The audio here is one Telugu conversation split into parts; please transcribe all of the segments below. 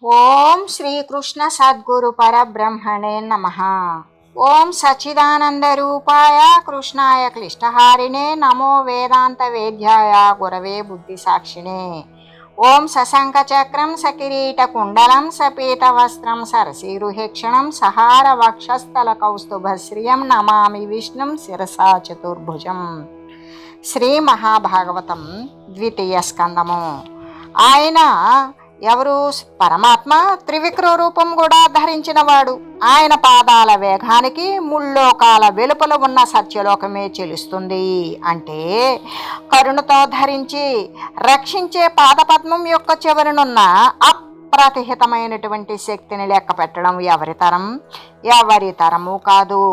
ఓం శ్రీకృష్ణ సద్గురు పరబ్రహ్మణే నమః. ఓం సచ్చిదానంద రూపాయ కృష్ణాయ క్లిష్టహారిణే నమో వేదాంత వేద్యాయ గురవే బుద్ధి సాక్షిణే. ఓం సశంఖ చక్రం సకిరీట కుండలం సపీత వస్త్రం సరసీరుహేక్షణం సహార వక్షస్థల కౌస్తుభశ్రియం నమామి విష్ణుం శిరసా చతుర్భుజం. శ్రీ మహాభాగవతం ద్వితీయ స్కందము. ఆయన ఎవరు? పరమాత్మ త్రివిక్రమ రూపం కూడా ధరించినవాడు. ఆయన పాదాల వేగానికి ముల్లోకాల వెలుపల ఉన్న సత్యలోకమే చెలుస్తుంది. అంటే కరుణతో ధరించి రక్షించే పాదపద్మం యొక్క చివరనున్న అప్రతిహితమైనటువంటి శక్తిని లెక్క పెట్టడం ఎవరి తరము కాదు.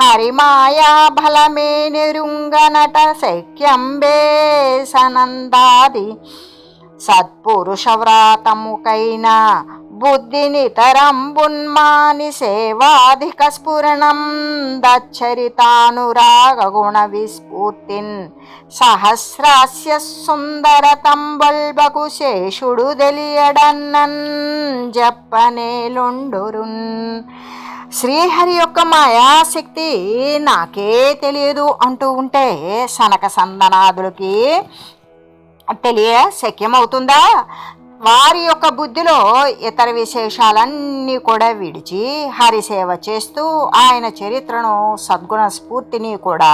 హరిమాయా బలమే నిరుంగనట శక్యంబే సనందాది సత్పురుషవ్రాతముకైన బుద్ధిని తరంబున్మాని సేవాధిక స్ఫురణం దచ్చరితానురాగ గుణ విస్ఫూర్తిన్ సహస్రాస్య సుందరతం బల్బకు శేషుడు తెలియడన్నన్ జప్పనేలుండురున్. శ్రీహరి యొక్క మాయాశక్తి నాకే తెలియదు అంటూ ఉంటే సనక సందనాదులకి తెలియ శక్యమవుతుందా? వారి యొక్క బుద్ధిలో ఇతర విశేషాలన్నీ కూడా విడిచి హరిసేవ చేస్తూ ఆయన చరిత్రను సద్గుణ స్ఫూర్తిని కూడా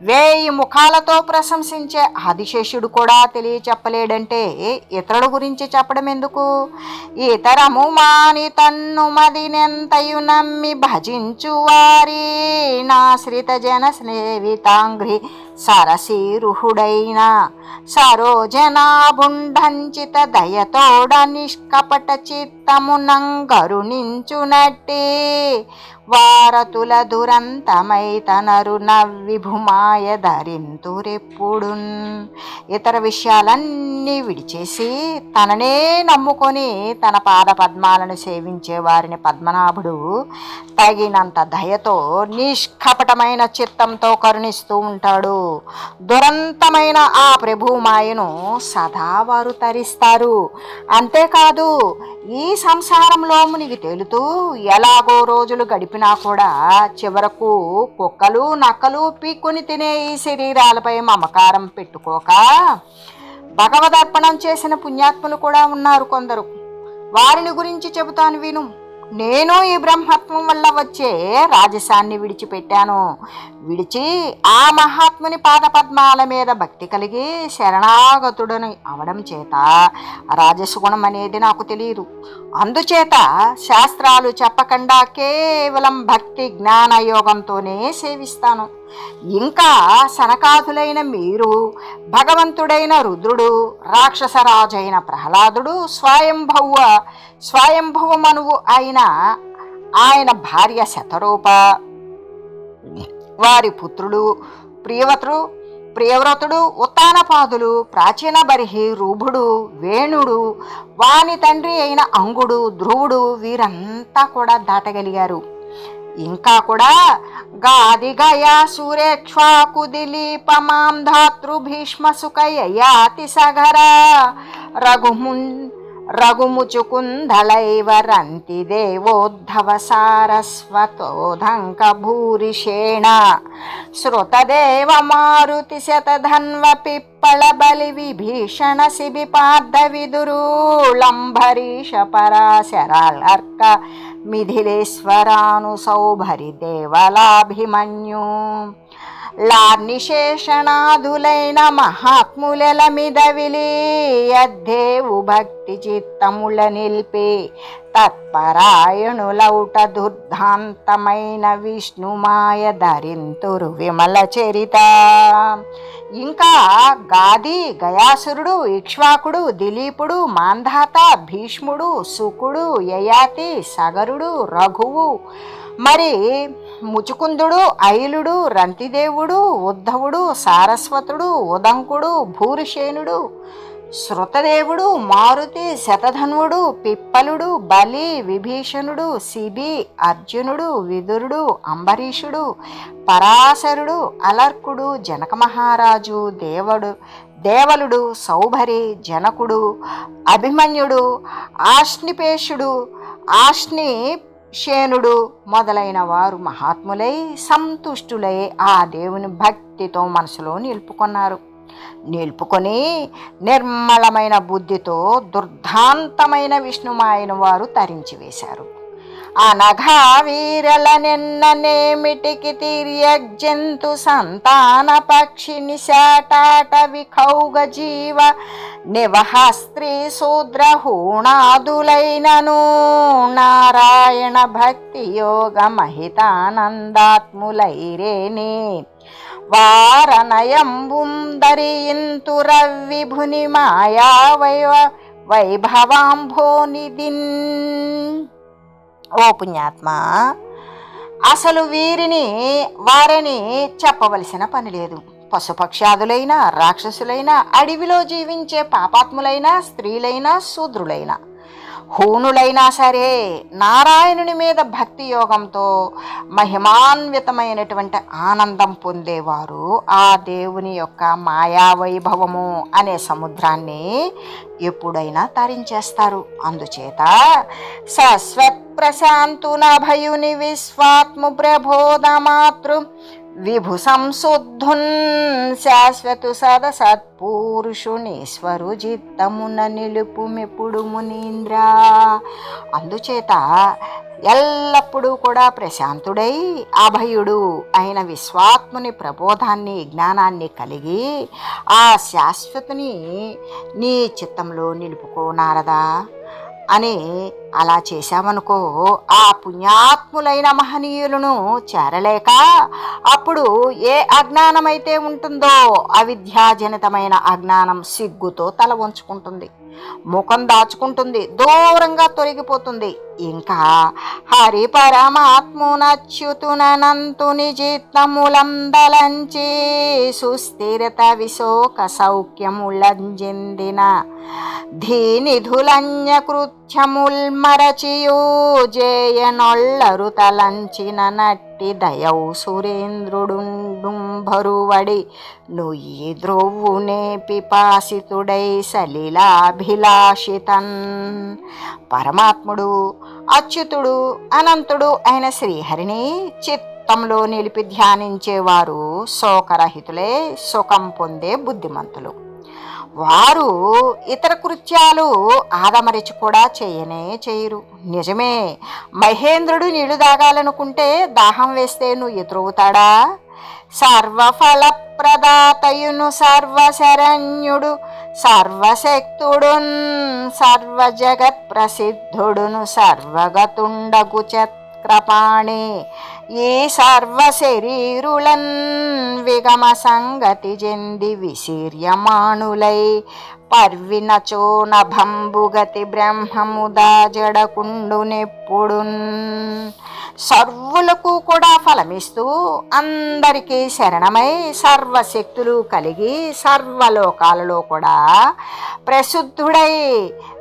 1000 ముఖాలతో ప్రశంసించే ఆదిశేషుడు కూడా తెలియచెప్పలేడంటే ఇతరుల గురించి చెప్పడం ఎందుకు? ఇతరము మాని తన్ను మదినెంతయు నమ్మి భజించు వారి నాశ్రిత జన స్నేహితాంగ్రి సరసీరుహుడైన సరోజనాభుండంచిత దయతోడ నిష్కపట చిత్తమునంగరుణించునట్టి వారతుల దురంతమై తనరు నవ్విభుమాయ ధరింతురెప్పుడున్. ఇతర విషయాలన్నీ విడిచేసి తననే నమ్ముకొని తన పాద పద్మాలను సేవించే వారిని పద్మనాభుడు తగినంత దయతో నిష్కపటమైన చిత్తంతో కరుణిస్తూ ఉంటాడు. దురంతమైన ఆ ప్రభుమాయను సదా వారు తరిస్తారు. అంతేకాదు ఈ సంసారంలో మునిగి తేలుతూ ఎలాగో రోజులు గడిపినా కూడా చివరకు కుక్కలు నక్కలు పీక్కుని తినే ఈ శరీరాలపై మమకారం పెట్టుకోక భగవదర్పణం చేసిన పుణ్యాత్ములు కూడా ఉన్నారు కొందరు. వారిని గురించి చెబుతాను విను. నేను ఈ బ్రహ్మత్వం వల్ల వచ్చే రాజసాన్ని విడిచిపెట్టాను. విడిచి ఆ మహాత్ముని పాదపద్మాల మీద భక్తి కలిగి శరణాగతుడని అవడం చేత రాజసుగుణం అనేది నాకు తెలియదు. అందుచేత శాస్త్రాలు చెప్పకుండా కేవలం భక్తి జ్ఞాన యోగంతోనే సేవిస్తాను. ఇంకా సనకాదులైన మీరు, భగవంతుడైన రుద్రుడు, రాక్షసరాజైన ప్రహ్లాదుడు, స్వయంభవ మనువు అయిన ఆయన భార్య శతరూప, వారి పుత్రుడు ప్రియవ్రతుడు, ఉత్తానపాదులు, ప్రాచీన బర్హి, రూభుడు, వేణుడు, వాని తండ్రి అయిన అంగుడు, ధ్రువుడు వీరంతా కూడా దాటగలిగారు. ఇంకా కూడా గాది గయా సూర్యేక్ష్వాకు దిలీపమాం ధాతృ భీష్మ సుఖయయాతి సగర రఘుముచుకుందలైవ రంతి దేవోద్ధవ సారస్వతోధంక భూరిషేణ శ్రుతదేవ మారుతి శతధన్వ పిప్పళ బలి విభీషణ శిబి పార్థ విదురుళంబరీష పరాశరాళర్క మిథిలేశ్వరాను సౌభరి దేవలాభిమన్యు లార్నిశేషణాదులైన మహాత్ముల మిదవిలి అద్దేవు భక్తి చిత్తముల నిల్పి తత్పరాయణులౌట దుర్ధాంతమైన విష్ణుమాయ ధరింతురు విమల చరిత. ఇంకా గాది గయాసురుడు, ఇక్ష్వాకుడు, దిలీపుడు, మాంధాత, భీష్ముడు, శుకుడు, యయాతి, సగరుడు, రఘువు, మరి ముచుకుందుడు, ఐలుడు, రంతిదేవుడు, ఉద్ధవుడు, సారస్వతుడు, ఉదంకుడు, భూరిషేనుడు, శృతదేవుడు, మారుతి, శతధన్వుడు, పిప్పలుడు, బలి, విభీషణుడు, శిబి, అర్జునుడు, విదురుడు, అంబరీషుడు, పరాశరుడు, అలర్కుడు, జనక మహారాజు, దేవలుడు, సౌభరి, జనకుడు, అభిమన్యుడు, ఆష్నిపేషుడు, ఆష్నిషేనుడు మొదలైన వారు మహాత్ములై సంతుష్టులై ఆ దేవుని భక్తితో మనసులో నిలుపుకొని నిర్మలమైన బుద్ధితో దుర్దాంతమైన విష్ణుమాయన వారు తరించి వేశారు. అనఘా వీరల నిన్ననేమిటికి తిర్యజంతు సంతాన పక్షి నిశాటాట విఖౌగ జీవ నివహ స్త్రీ శూద్ర హూణాదులైనను నారాయణ భక్తి యోగ మహితానందాత్ములైరేనే వారనయంబుందరియింతురవిభుని మాయా వైభవాంభోనిధిన్. ఓ పుణ్యాత్మ, అసలు వారిని చెప్పవలసిన పని లేదు. పశుపక్షాదులైనా, రాక్షసులైనా, అడవిలో జీవించే పాపాత్ములైనా, స్త్రీలైనా, శూద్రులైనా, హూనులైనా సరే నారాయణుని మీద భక్తి యోగంతో మహిమాన్వితమైనటువంటి ఆనందం పొందేవారు ఆ దేవుని యొక్క మాయావైభవము అనే సముద్రాన్ని ఎప్పుడైనా తరించేస్తారు. అందుచేత శాశ్వత్ ప్రశాంతునభయుని విశ్వాత్ము ప్రబోధమాతృ విభు సంశుద్ధున్ శాశ్వతు సదసత్పురుషునీశ్వరు చిత్తమున నిలుపుమెప్పుడు మునీంద్ర. అందుచేత ఎల్లప్పుడూ కూడా ప్రశాంతుడై అభయుడు అయిన విశ్వాత్ముని ప్రబోధాన్ని, జ్ఞానాన్ని కలిగి ఆ శాశ్వతుని నీ చిత్తంలో నిలుపుకోనారదా అని అలా చేశామనుకో, ఆ పుణ్యాత్ములైన మహనీయులను చేరలేక అప్పుడు ఏ అజ్ఞానమైతే ఉంటుందో అవిద్యాజనితమైన అజ్ఞానం సిగ్గుతో తల వంచుకుంటుంది, ముఖం దాచుకుంటుంది, దూరంగా తొలగిపోతుంది. ఇంకా హరి పరమాత్మునచ్యుతునంతుని చిత్తములందలంచి సుస్థిరత విశోక సౌఖ్యములంజెందిన ధీనిధులన్య కృత్యముల్మరచియో జేయనొల్లరు తలంచిన నట్టి దయౌ సురేంద్రుడుంబరువడి నుయ్యి ద్రోవునే పిపాసితుడై సలిలాభిలాషితన్. పరమాత్ముడు, అచ్యుతుడు, అనంతుడు అయిన శ్రీహరిని చిత్తంలో నిలిపి ధ్యానించేవారు శోకరహితులే, సుఖం పొందే బుద్ధిమంతులు. వారు ఇతర కృత్యాలు ఆదమరిచి కూడా చేయరు. నిజమే, మహేంద్రుడు నీళ్లు తాగాలనుకుంటే దాహం వేస్తే నువ్వు ఎదురవుతాడా? సర్వఫలప్రదాతయును సర్వశరణ్యుడు సర్వశక్తుడున్ సర్వజగత్ ప్రసిద్ధుడును సర్వగతుండగు చక్రపాణి ఈ సర్వశరీరులన్ విగమ సంగతి చెంది విశీర్యమాణులై పర్వినచో నభంబుగతి బ్రహ్మముదా జడకుండునెప్పుడున్. సర్వులకు కూడా ఫలమిస్తూ అందరికీ శరణమై సర్వశక్తులు కలిగి సర్వలోకాలలో కూడా ప్రసిద్ధుడై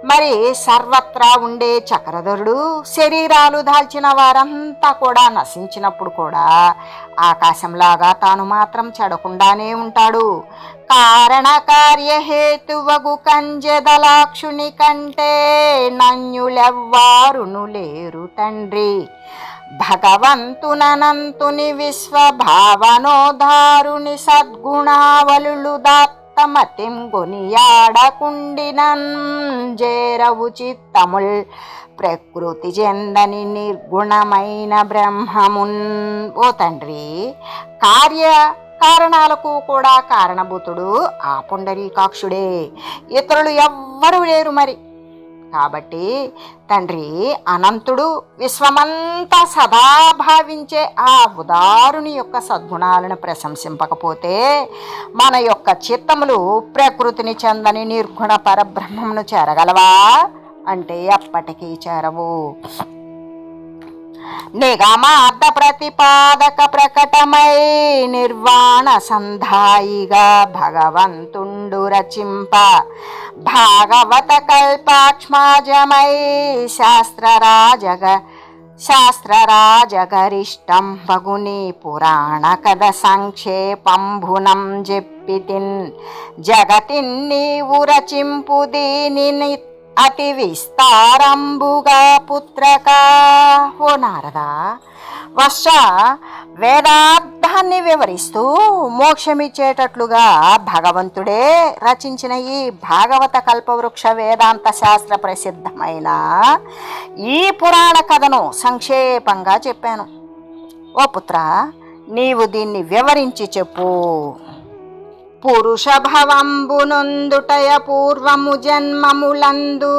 మరి సర్వత్రా ఉండే చక్రధరుడు శరీరాలు దాల్చిన వారంతా కూడా నశించినప్పుడు కూడా ఆకాశంలాగా తాను మాత్రం చెడకుండానే ఉంటాడు. కారణ కార్యహేతువగు కంజదలాక్షుని కంటే నన్యులెవ్వారును లేరు తండ్రి. భగవంతునంతుని విశ్వభావనోధారుని సద్గుణావలులు దాత్తమతిం గొనియాడకుండినన్ జేరవు చిత్తముల్ ప్రకృతి చెందని నిర్గుణమైన బ్రహ్మమున్. ఓ తండ్రి, కారణాలకు కూడా కారణభూతుడు ఆ పుండరీకాక్షుడే, ఇతరులు ఎవ్వరూ లేరు మరి. కాబట్టి తండ్రి అనంతుడు విశ్వమంతా సదా భావించే ఆ ఉదారుని యొక్క సద్గుణాలను ప్రశంసింపకపోతే మన యొక్క చిత్తములు ప్రకృతిని చెందని నిర్గుణ పరబ్రహ్మమును చేరగలవా అంటే ఎప్పటికీ చేరవు. నిగమార్థ ప్రతిపాదక ప్రకటమై నిర్వాణ సంధాయిగా భగవంతుండు రచింప భాగవత కల్పాక్ష్మాజమై శాస్త్రరాజగ శాస్త్రరాజగరిష్టం బగుని పురాణ కథ సంక్షేపంభునం చెప్పితిన్ జగతిన్ నీవు రచింపు దీనిని అతి విస్తారంబుగా పుత్రక. ఓ నారదా, వర్ష వేదార్థాన్ని వివరిస్తూ మోక్షమిచ్చేటట్లుగా భగవంతుడే రచించిన ఈ భాగవత కల్పవృక్ష వేదాంత శాస్త్ర ప్రసిద్ధమైన ఈ పురాణ కథను సంక్షేపంగా చెప్పాను. ఓ పుత్ర, నీవు దీన్ని వివరించి చెప్పు. పురుషభవంబునొందుటయ పూర్వము జన్మములందు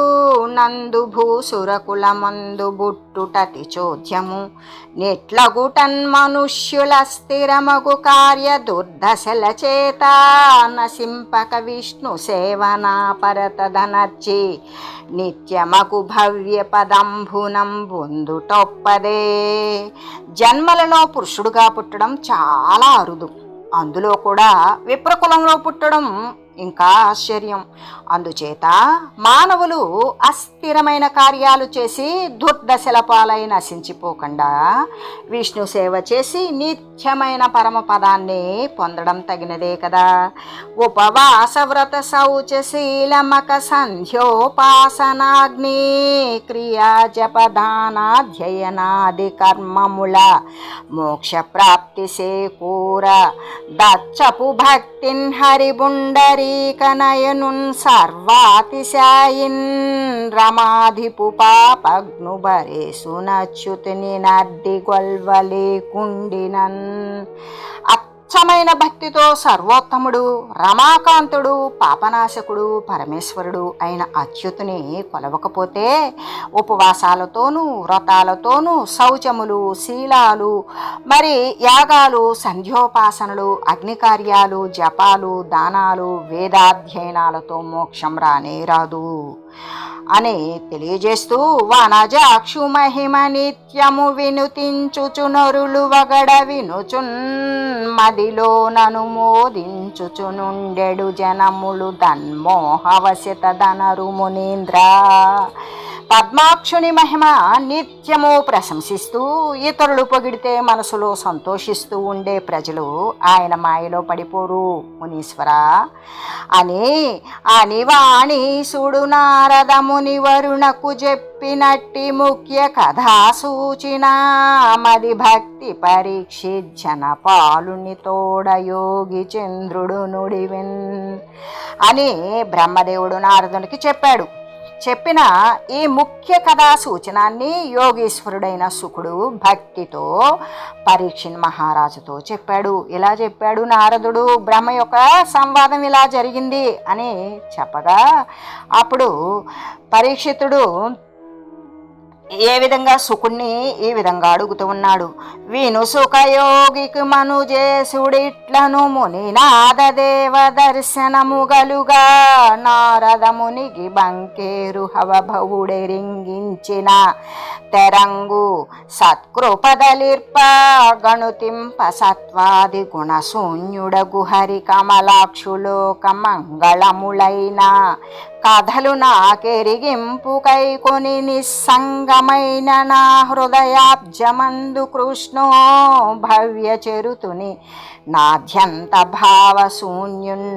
నందు భూసురకులమందు బుట్టుటతి చోద్యము నెట్లగుటన్ మనుష్యుల స్థిరమగు కార్య దుర్దశల చేత నసింపక విష్ణు సేవనా పరతదనర్చి నిత్యమగు భవ్య పదంభునం బొందుటొప్పదే. జన్మలలో పురుషుడుగా పుట్టడం చాలా అరుదు, అందులో కూడా విప్రకులంలో పుట్టడం ఇంకా ఆశ్చర్యం. అందుచేత మానవులు అస్థిరమైన కార్యాలు చేసి దుర్దశల పాలై నశించిపోకుండా విష్ణు సేవ చేసి నిత్యమైన పరమపదాన్ని పొందడం తగినదే కదా. ఉపవాస వ్రత శౌచశీలమక సంధ్యోపాసనాగ్ని క్రియా జపదానాధ్యయనాది కర్మముల మోక్ష ప్రాప్తి సేకూర దచ్చపు భక్తిన్ హరిబుండరీకనయనున్ సర్వాతిశాయిన్ రమాధిపు పాపగ్నుబరేసు నచ్యుతిని నడ్డి గొల్వలే కుండినన్. అచ్చమైన భక్తితో సర్వోత్తముడు, రమాకాంతుడు, పాపనాశకుడు, పరమేశ్వరుడు అయిన అచ్యుతుని కొలవకపోతే ఉపవాసాలతోనూ వ్రతాలతోనూ శౌచములు, శీలాలు, మరి యాగాలు, సంధ్యోపాసనలు, అగ్నికార్యాలు, జపాలు, దానాలు, వేదాధ్యయనాలతో మోక్షం రానే రాదు అని తెలియజేస్తూ వనజాక్షు మహిమ నిత్యము వినుతించుచునరులు వగడ వినుచున్ మదిలో నను మోదించుచునుండెడు జనములు దన్మోహవశత ధనరు మునీంద్ర. పద్మాక్షుని మహిమ నిత్యము ప్రశంసిస్తూ ఇతరులు పొగిడితే మనసులో సంతోషిస్తూ ఉండే ప్రజలు ఆయన మాయలో పడిపోరు మునీశ్వర అని అనివాణీసుడు నారద ముని వరుణకు చెప్పినట్టి ముఖ్య కథా సూచిన మది భక్తి పరీక్షించన పాలుని తోడ యోగి చంద్రుడు నుడివిన్ అని బ్రహ్మదేవుడు నారదునికి చెప్పాడు. చెప్పిన ఈ ముఖ్య కథా సూచనాన్ని యోగీశ్వరుడైన శుకుడు భక్తితో పరీక్షిన్ మహారాజుతో చెప్పాడు. ఇలా చెప్పాడు నారదుడు, బ్రహ్మ యొక్క సంవాదం ఇలా జరిగింది అని చెప్పగా అప్పుడు పరీక్షితుడు ఏ విధంగా శుకుణ్ణి ఈ విధంగా అడుగుతూ ఉన్నాడు. విను సుఖయోగికి మనుజేసుడిట్లను మునినాద దేవ దర్శనము గలుగా నారదమునికి బంకేరు హవభవుడెరింగించిన తెరంగు సత్కృపదలిర్ప గణుతింప సత్వాది గుణశూన్యుడగు హరి కమలాక్షులోక మంగళములైన కథలు నాకెరిగింపు కైకొని నిస్సంగమైన నా హృదయాబ్జమందు కృష్ణో భవ్య చెరుతుని నాద్యంత భావశూన్యున్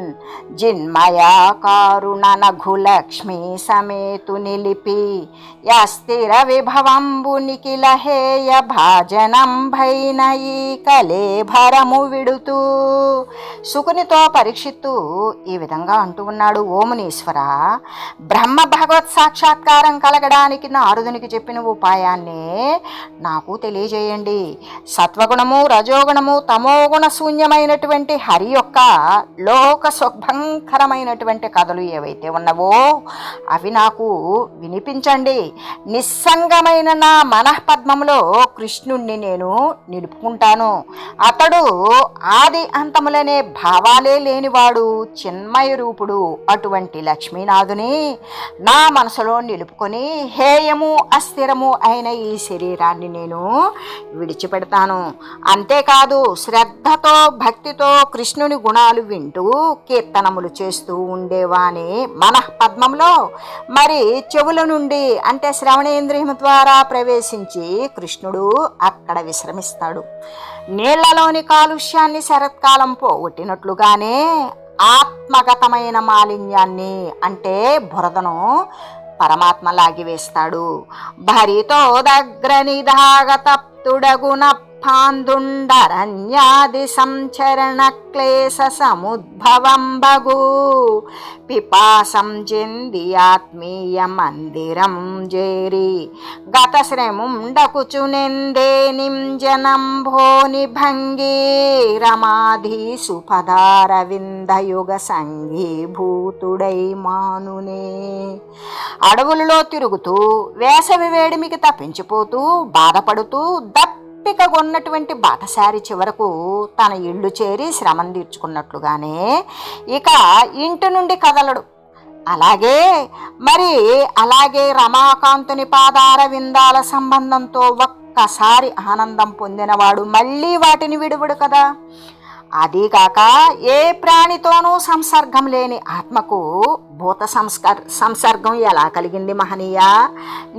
జిన్మయాకారుణ నఘులక్ష్మీ సమేతు నిలిపి యస్థిర విభవంబు నిఖిల హేయ భాజనం భైన ఈ కలేభరము విడుతూ. శుకునితో పరీక్షిత్తు ఈ విధంగా అంటూ ఉన్నాడు, ఓ మునీశ్వర, బ్రహ్మ భగవత్ సాక్షాత్కారం కలగడానికి నారదునికి చెప్పిన ఉపాయాన్నే నాకు తెలియజేయండి. సత్వగుణము, రజోగుణము, తమోగుణ శూన్యమైనటువంటి హరి యొక్క లోక శుభంకరమైనటువంటి కథలు ఏవైతే ఉన్నవో అవి నాకు వినిపించండి. నిస్సంగమైన నా మనఃపద్మంలో కృష్ణుణ్ణి నేను నిలుపుకుంటాను. అతడు ఆది అంతములనే భావాలే లేనివాడు, చిన్మయ రూపుడు. అటువంటి లక్ష్మీనాథ శ్రీనాథుని నా మనసులో నిలుపుకొని హేయము అస్థిరము అయిన ఈ శరీరాన్ని నేను విడిచిపెడతాను. అంతేకాదు శ్రద్ధతో భక్తితో కృష్ణుని గుణాలు వింటూ కీర్తనములు చేస్తూ ఉండేవాని మనఃపద్మంలో మరి చెవుల నుండి అంటే శ్రవణేంద్రియం ద్వారా ప్రవేశించి కృష్ణుడు అక్కడ విశ్రమిస్తాడు. నీళ్లలోని కాలుష్యాన్ని శరత్కాలం పోగొట్టినట్లుగానే ఆత్మగతమైన మాలిన్యాన్ని అంటే బురదను పరమాత్మ లాగివేస్తాడు. భరితో దగ్గర నిధాగతప్తుడగున పాందుండరణ్యాది సంచరణ క్లేశ సముద్భవం బగు పిపాసం చెంది ఆత్మీయ మందిరం చేరి గత శ్రముండకుచునెందే నింజనం భోని భంగి రమాధీసు పదారవిందయుగ సంఘీభూతుడై మానునే. అడవులలో తిరుగుతూ వేసవి వేడిమికి తప్పించిపోతూ బాధపడుతూ పికగొన్నటువంటి బాటసారి చివరకు తన ఇల్లు చేరి శ్రమం తీర్చుకున్నట్లుగానే ఇక ఇంటి నుండి కదలడు. అలాగే రమాకాంతుని పాదార విందాల సంబంధంతో ఒక్కసారి ఆనందం పొందినవాడు మళ్ళీ వాటిని విడువడు కదా. అదీగాక ఏ ప్రాణితోనూ సంసర్గం లేని ఆత్మకు భూత సంసర్గం ఎలా కలిగింది మహనీయ?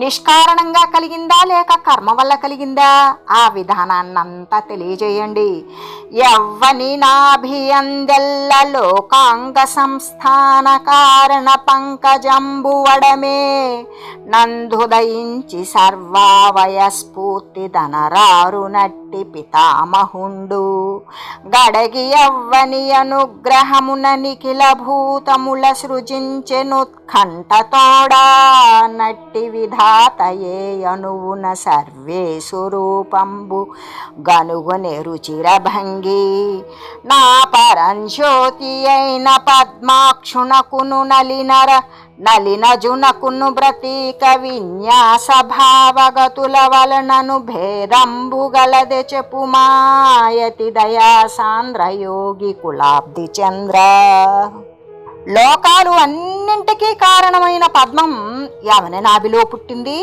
నిష్కారణంగా కలిగిందా లేక కర్మ వల్ల కలిగిందా? ఆ విధానాన్నంతా తెలియజేయండి. యవ్వని నాభియందెల్ల లోకాంగ సంస్థాన కారణ పంకజంబువడమే నందుదయించి సర్వావయస్ఫూర్తి ధనరారు నట్టి పితామహుండు గడగి యవ్వని అనుగ్రహమున నిఖిల భూతముల సృజించెనుత్కంఠతోడా నట్టి విధాతయే అనువున సర్వేసు రూపంబు గనుగొనె రుచిరభంగి నా పరంజ్యోతి అయిన పద్మాక్షునకును నలినజునకును ప్రతీక విన్యాస భావగతుల వలనను భేదంబు గలదె చెప్పుమాయతి దయా సాంద్ర యోగి కులాబ్ది చంద్ర. లోకాలు అన్నింటికీ కారణమైన పద్మం ఎవని నాభిలో పుట్టింది?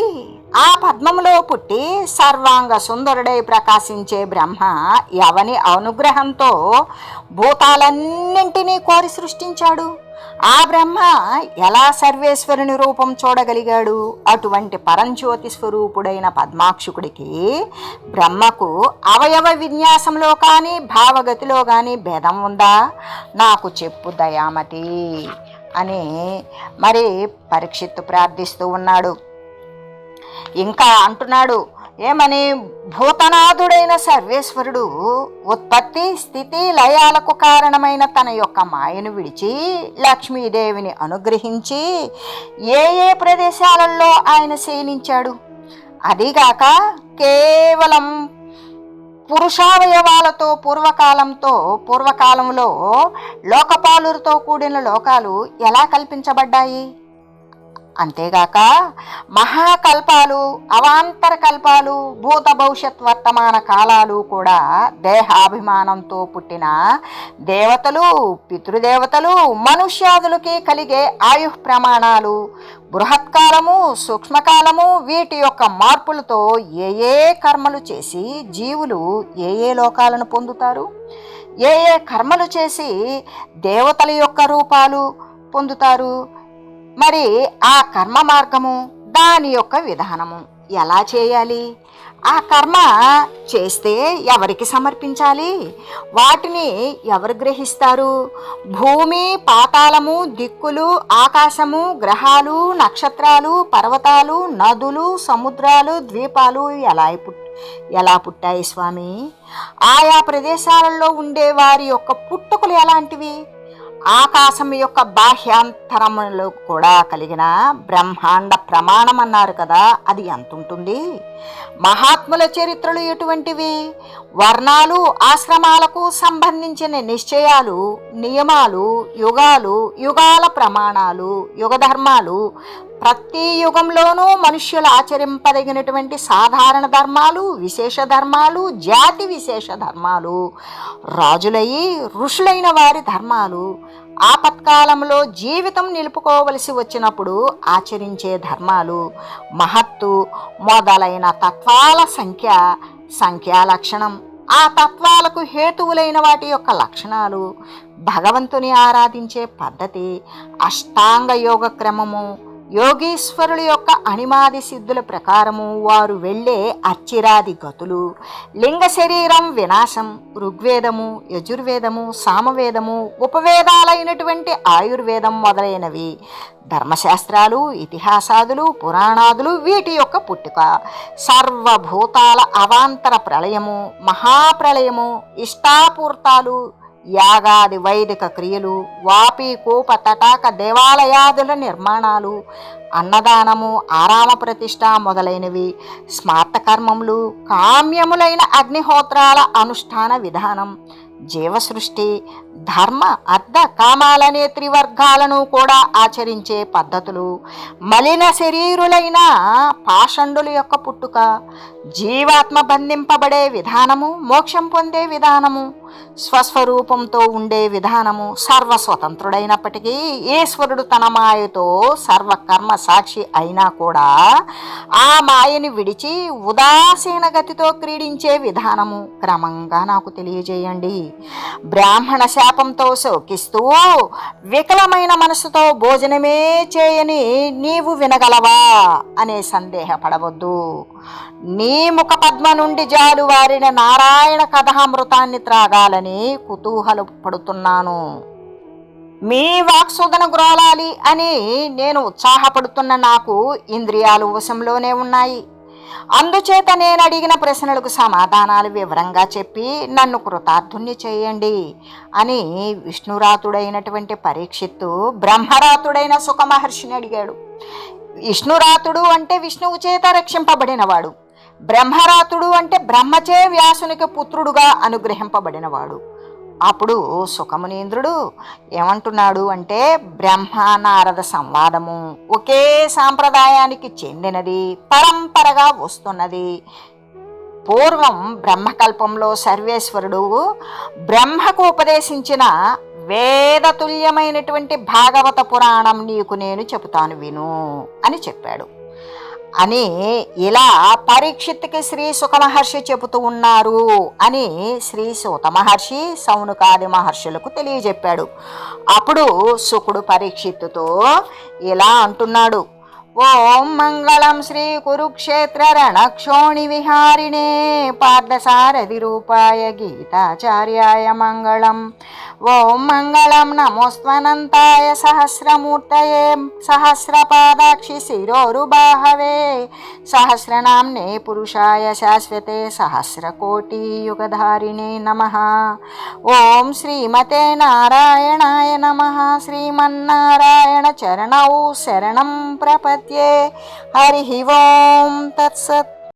ఆ పద్మంలో పుట్టి సర్వాంగ సుందరుడై ప్రకాశించే బ్రహ్మ ఎవని అనుగ్రహంతో భూతాలన్నింటినీ కోరి సృష్టించాడు? ఆ బ్రహ్మ ఎలా సర్వేశ్వరుని రూపం చూడగలిగాడు? అటువంటి పరంజ్యోతి స్వరూపుడైన పద్మాక్షుకుడికి బ్రహ్మకు అవయవ విన్యాసంలో కానీ భావగతిలో కానీ భేదం ఉందా? నాకు చెప్పు దయామతి అని మరి పరీక్షిత్తు ప్రార్థిస్తూ ఉన్నాడు. ఇంకా అంటున్నాడు ఏమని? భూతనాథుడైన సర్వేశ్వరుడు ఉత్పత్తి స్థితి లయాలకు కారణమైన తన యొక్క మాయను విడిచి లక్ష్మీదేవిని అనుగ్రహించి ఏ ఏ ప్రదేశాలలో ఆయన శయనించాడు? అదిగాక కేవలం పురుషావయవాలతో పూర్వకాలంలో లోకపాలులతో కూడిన లోకాలు ఎలా కల్పించబడ్డాయి? అంతేగాక మహాకల్పాలు అవాంతర కల్పాలు భూత భవిష్యత్ వర్తమాన కాలాలు కూడా దేహాభిమానంతో పుట్టిన దేవతలు పితృదేవతలు మనుష్యాదులకి కలిగే ఆయు ప్రమాణాలు బృహత్కాలము సూక్ష్మకాలము వీటి యొక్క మార్పులతో ఏ ఏ కర్మలు చేసి జీవులు ఏ ఏ లోకాలను పొందుతారు? ఏ ఏ కర్మలు చేసి దేవతల యొక్క రూపాలు పొందుతారు? మరి ఆ కర్మ మార్గము దాని యొక్క విధానము ఎలా చేయాలి? ఆ కర్మ చేస్తే ఎవరికి సమర్పించాలి? వాటిని ఎవరు గ్రహిస్తారు? భూమి పాతాళము దిక్కులు ఆకాశము గ్రహాలు నక్షత్రాలు పర్వతాలు నదులు సముద్రాలు ద్వీపాలు ఎలా పుట్టాయి స్వామి? ఆయా ప్రదేశాలలో ఉండే వారి యొక్క పుట్టుకలు ఎలాంటివి? ఆకాశం యొక్క బాహ్యాంతరములు కూడా కలిగిన బ్రహ్మాండ ప్రమాణం అన్నారు కదా, అది ఎంత ఉంటుంది? మహాత్ముల చరిత్రలు ఎటువంటివి? వర్ణాలు ఆశ్రమాలకు సంబంధించిన నిశ్చయాలు నియమాలు యుగాల ప్రమాణాలు యుగధర్మాలు ప్రతి యుగంలోనూ మనుష్యులు ఆచరింపదగినటువంటి సాధారణ ధర్మాలు, విశేష ధర్మాలు, జాతి విశేష ధర్మాలు, రాజులయ్యి ఋషులైన వారి ధర్మాలు, ఆపత్కాలంలో జీవితం నిలుపుకోవలసి వచ్చినప్పుడు ఆచరించే ధర్మాలు, మహత్తు మొదలైన తత్వాల సంఖ్యా లక్షణం, ఆ తత్వాలకు హేతువులైన వాటి యొక్క లక్షణాలు, భగవంతుని ఆరాధించే పద్ధతి, అష్టాంగ యోగ క్రమము, యోగీశ్వరుల యొక్క అణిమాది సిద్ధుల ప్రకారము వారు వెళ్ళే అచ్చిరాది గతులు, లింగ శరీరం వినాశం, ఋగ్వేదము, యజుర్వేదము, సామవేదము, ఉపవేదాలైనటువంటి ఆయుర్వేదం మొదలైనవి, ధర్మశాస్త్రాలు, ఇతిహాసాదులు, పురాణాదులు, వీటి యొక్క పుట్టుక, సర్వభూతాల అవాంతర ప్రళయము, మహాప్రళయము, ఇష్టాపూర్తాలు, యాగాది వైదిక క్రియలు, వాపి కూప తటాక దేవాలయాదుల నిర్మాణాలు, అన్నదానము, ఆరామ ప్రతిష్ట మొదలైనవి, స్మార్తకర్మములు, కామ్యములైన అగ్నిహోత్రాల అనుష్ఠాన విధానం, జీవసృష్టి, ధర్మ అర్థ కామాలనే త్రివర్గాలను కూడా ఆచరించే పద్ధతులు, మలిన శరీరులైన పాషండుల యొక్క పుట్టుక, జీవాత్మ బంధింపబడే విధానము, మోక్షం పొందే విధానము, స్వస్వరూపంతో ఉండే విధానము, సర్వస్వతంత్రుడైనప్పటికీ ఈశ్వరుడు తన మాయతో సర్వకర్మ సాక్షి అయినా కూడా ఆ మాయని విడిచి ఉదాసీన గతితో క్రీడించే విధానము క్రమంగా నాకు తెలియజేయండి. బ్రాహ్మణ శాపంతో శోకిస్తూ వికలమైన మనసుతో భోజనమే చేయని నీవు వినగలవా అనే సందేహపడవద్దు. నీ ముఖ పద్మ నుండి జాలువారిన నారాయణ కథామృతాన్ని త్రాగాలని కుతూహల పడుతున్నాను. మీ వాక్సుదన గ్రోలాలి అని నేను ఉత్సాహపడుతున్న నాకు ఇంద్రియాలు వశంలోనే ఉన్నాయి. అందుచేత నేను అడిగిన ప్రశ్నలకు సమాధానాలు వివరంగా చెప్పి నన్ను కృతార్థుణ్ణి చేయండి అని విష్ణురాతుడైనటువంటి పరీక్షిత్తు బ్రహ్మరాతుడైన సుఖమహర్షిని అడిగాడు. విష్ణురాతుడు అంటే విష్ణువు చేత రక్షింపబడినవాడు, బ్రహ్మరాతుడు అంటే బ్రహ్మచే వ్యాసునికి పుత్రుడుగా అనుగ్రహింపబడినవాడు. అప్పుడు సుఖమునీంద్రుడు ఏమంటున్నాడు అంటే, బ్రహ్మ నారద సంవాదము ఒకే సాంప్రదాయానికి చెందినది, పరంపరగా వస్తున్నది. పూర్వం బ్రహ్మకల్పంలో సర్వేశ్వరుడు బ్రహ్మకు ఉపదేశించిన వేదతుల్యమైనటువంటి భాగవత పురాణం నీకు నేను చెబుతాను విను అని చెప్పాడు. అని ఇలా పరీక్షిత్తుకి శ్రీ సుఖమహర్షి చెబుతూ ఉన్నారు అని శ్రీ సూత మహర్షి సౌనకాది మహర్షులకు తెలియజెప్పాడు. అప్పుడు శుకుడు పరీక్షిత్తుతో ఇలా అంటున్నాడు. ఓం మంగళం శ్రీ కురుక్షేత్ర రణక్షోణి విహారిణే పార్థసారథి రూపాయ గీతాచార్యాయ మంగళం. ఓం మంగళం నమోస్త్వనంతాయ సహస్రమూర్తయే సహస్రపాదాక్షి శిరోరుబాహవే సహస్రనామ్నే పురుషాయ శాశ్వతే సహస్రకోటి యుగధారిణే నమః. ఓం శ్రీమతే నారాయణాయ నమః. శ్రీమన్నారాయణ చరణౌ శరణం ప్రపద్యే. హరి ఓం తత్సత్.